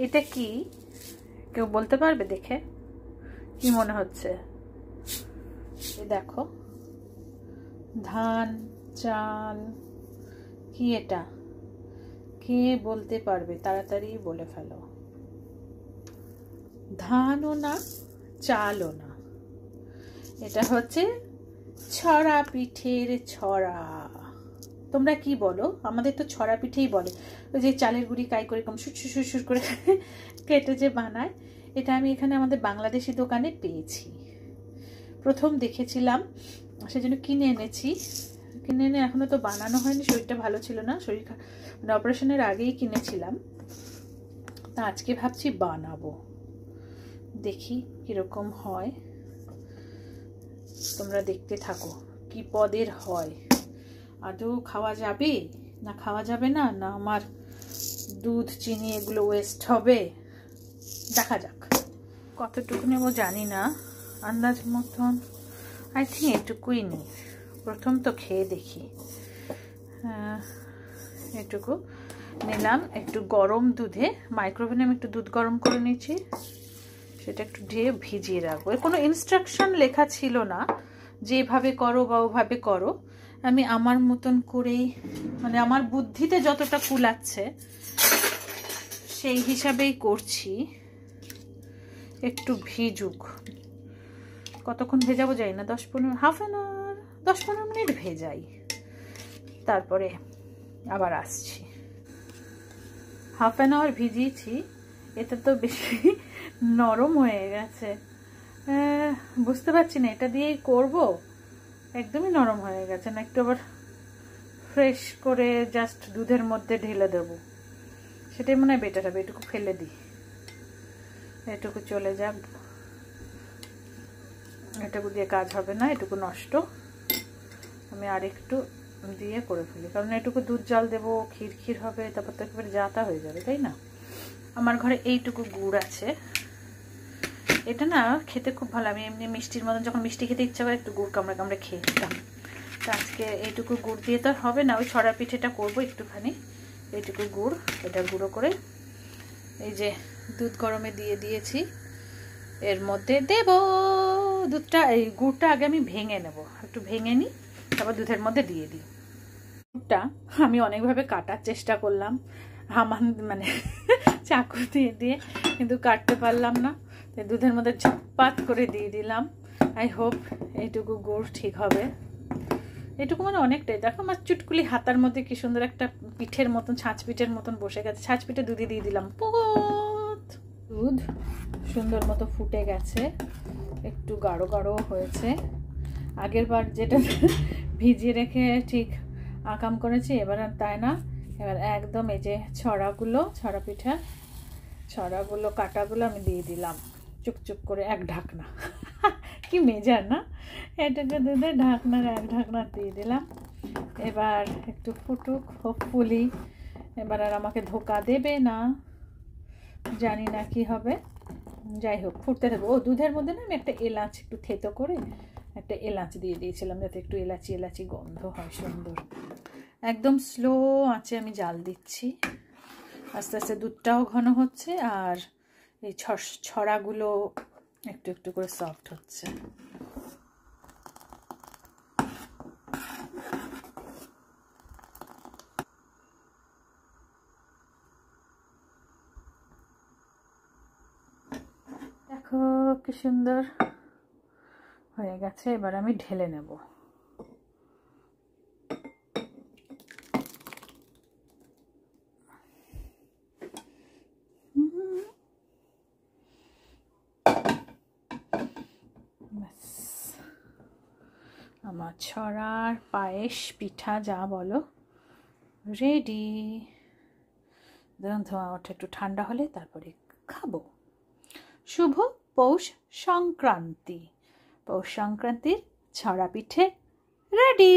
এটা কি কেউ বলতে পারবে দেখে? কি মনে হচ্ছে? এই দেখো, ধান, চাল, কি এটা? কে বলতে পারবে? তাড়াতাড়ি বলে ফেলো। ধানও না, চালও না, এটা হচ্ছে ছড়া পিঠের ছড়া। তোমরা কি বলো? আমাদের তো ছড়া পিঠেই বলে। ওই যে চালের গুঁড়ি কাই করে কম সুর করে কেটে যে বানায়, এটা আমি এখানে আমাদের বাংলাদেশি দোকানে পেয়েছি। প্রথম দেখেছিলাম, সেজন্য কিনে এনেছি। কিনে এনে এখনো তো বানানো হয়নি, শরীরটা ভালো ছিল না, শরীর মানে অপারেশনের আগেই কিনেছিলাম। তা আজকে ভাবছি বানাবো, দেখি কিরকম হয়। তোমরা দেখতে থাকো কি পদের হয়। আদৌ খাওয়া যাবে না খাওয়া যাবে না, না আমার দুধ চিনি এগুলো ওয়েস্ট হবে, দেখা যাক। কতটুকু নেব জানি না, আন্দাজ মতন আই থিঙ্ক এটুকুই নিই। প্রথম তো খেয়ে দেখি। এটুকু নিলাম। একটু গরম দুধে, মাইক্রোওভেনে আমি একটু দুধ গরম করে নিয়েছি, সেটা একটু দিয়ে ভিজিয়ে রাখবো। এর কোনো ইনস্ট্রাকশন লেখা ছিল না যেভাবে করো বা ওভাবে করো। আমি আমার মতন করেই, মানে আমার বুদ্ধিতে যতটা কুলাচ্ছে সেই হিসাবেই করছি। একটু ভিজুক, কতক্ষণ ভেজাবো যাই না, 10-15 হাফ অ্যান আওয়ার 10-15 মিনিট ভেজাই, তারপরে আবার আসছি। হাফ অ্যান আওয়ার ভিজিয়েছি, এটা তো বেশি নরম হয়ে গেছে। বুঝতে পারছি না এটা দিয়েই করব, একদমই নরম হয়ে গেছে না। একটু আবার ফ্রেশ করে জাস্ট দুধের মধ্যে ঢেলে দেবো, সেটাই মনে হয় বেটার হবে। এটুকু ফেলে দিই, এটুকু চলে যাক, এটুকু দিয়ে কাজ হবে না, এটুকু নষ্ট। আমি আরেকটু দিয়ে করে ফেলি, কারণ এটুকু দুধ জল দেবো, ক্ষীর হবে, তারপর তো একেবারে যাতা হয়ে যাবে, তাই না? আমার ঘরে এইটুকু গুড় আছে, এটা না খেতে খুব ভালো। আমি এমনি মিষ্টির মতন যখন মিষ্টি খেতে ইচ্ছা করে একটু গুড় কামড়ে কামড়ে খেয়ে নিতাম। তো আজকে এইটুকু গুড় দিয়ে তো আর হবে না, ওই ছড়া পিঠেটা করবো একটুখানি। এইটুকু গুড়, এটা গুঁড়ো করে এই যে দুধ গরমে দিয়ে দিয়েছি, এর মধ্যে দেব দুধটা। এই গুড়টা আগে আমি ভেঙে নেব, একটু ভেঙে নিই, তারপর দুধের মধ্যে দিয়ে দিই। গুড়টা আমি অনেকভাবে কাটার চেষ্টা করলাম, আমার মানে চাকু দিয়ে দিয়ে, কিন্তু কাটতে পারলাম না। দুধের মধ্যে ঝটপাত করে দিয়ে দিলাম। আই হোপ এইটুকু গুড় ঠিক হবে। এটুকু মানে অনেকটাই। দেখো আমার চুটকুলি হাতার মধ্যে কি সুন্দর একটা পিঠের মতন, ছাঁচ পিঠের মতন বসে গেছে। ছাঁচ পিঠে দুধে দিয়ে দিলাম, দুধ সুন্দর মতো ফুটে গেছে, একটু গাঢ় গাঢ় হয়েছে। আগের বার যেটা ভিজিয়ে রেখে ঠিক আকাম করেছি, এবার আর তাই না। এবার একদম এই যে ছড়াগুলো, ছড়া পিঠা ছড়াগুলো কাটাগুলো আমি দিয়ে দিলাম চুপচুপ করে, এক ঢাকনা। কি মেজার না, এটাকে দুধে ঢাকনার এক ঢাকনা দিয়ে দিলাম। এবার একটু ফুটুক, হোপফুলি এবার আর আমাকে ধোকা দেবে না, জানি না কি হবে। যাই হোক, ফুটতে থাকবো। ও দুধের মধ্যে না আমি একটা এলাচ একটু থেতো করে একটা এলাচ দিয়ে দিয়েছিলাম, যাতে একটু এলাচি এলাচি গন্ধ হয় সুন্দর। একদম স্লো আঁচে আমি জাল দিচ্ছি, আস্তে আস্তে দুধটাও ঘন হচ্ছে আর এই ছড়াগুলো একটু একটু করে সফট হচ্ছে। দেখো কি সুন্দর হয়ে গেছে। এবার আমি ঢেলে নেব। আমার ছড়ার পায়েস পিঠা যা বলো রেডি। ধোঁয়া ওঠা একটু ঠান্ডা হলে তারপরে খাবো। শুভ পৌষ সংক্রান্তি। পৌষ সংক্রান্তির ছড়া পিঠে রেডি।